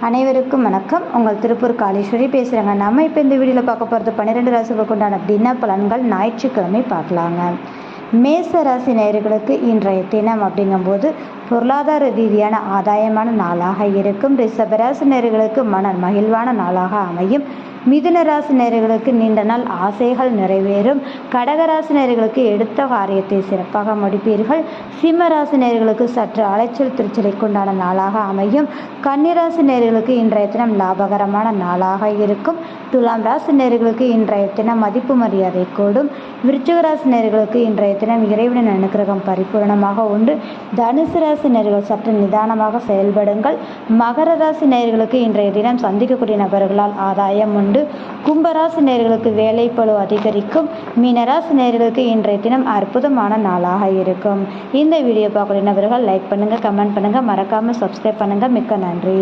அனைவருக்கும் வணக்கம். உங்கள் திருப்பூர் காளீஸ்வரி பேசுகிறேங்க. நம்ம இப்போ இந்த வீடியோவில் பார்க்க போகிறது 12 ராசிகளுக்கு உண்டான தின பலன்கள். ஞாயிற்றுக்கிழமை பார்க்கலாங்க. மேச ராசி நேயர்களுக்கு இன்றைய தினம் அப்படிங்கும்போது பொருளாதார ரீதியான ஆதாயமான நாளாக இருக்கும். ரிஷபராசி நேயர்களுக்கு மன மகிழ்வான நாளாக அமையும். மிதுன ராசி நேயர்களுக்கு நீண்ட நாள் ஆசைகள் நிறைவேறும். கடகராசி நேயர்களுக்கு எடுத்த காரியத்தை சிறப்பாக முடிப்பீர்கள். சிம்ம ராசி நேயர்களுக்கு சற்று அலைச்சல் திருச்சலை கொண்டான நாளாக அமையும். கன்னிராசி நேயர்களுக்கு இன்றைய தினம் லாபகரமான நாளாக இருக்கும். துலாம் ராசி நேயர்களுக்கு இன்றைய தினம் மதிப்பு மரியாதை கூடும். விருச்சிக ராசி நேயர்களுக்கு இன்றைய தினம் இறைவனின் அனுக்கிரகம் பரிபூர்ணமாக உண்டு. தனுசு ராசி நேயர்கள் சற்று நிதானமாக செயல்படுங்கள். மகர ராசி நேயர்களுக்கு இன்றைய தினம் சந்திக்கக்கூடிய நபர்களால் ஆதாயம் உண்டு. கும்பராசி நேயர்களுக்கு வேலைப்பளு அதிகரிக்கும். மீனராசி நேயர்களுக்கு இன்றைய தினம் அற்புதமான நாளாக இருக்கும். இந்த வீடியோ பார்க்கக்கூடிய நபர்கள் லைக் பண்ணுங்க, கமெண்ட் பண்ணுங்க, மறக்காம சப்ஸ்கிரைப் பண்ணுங்க. மிக்க நன்றி.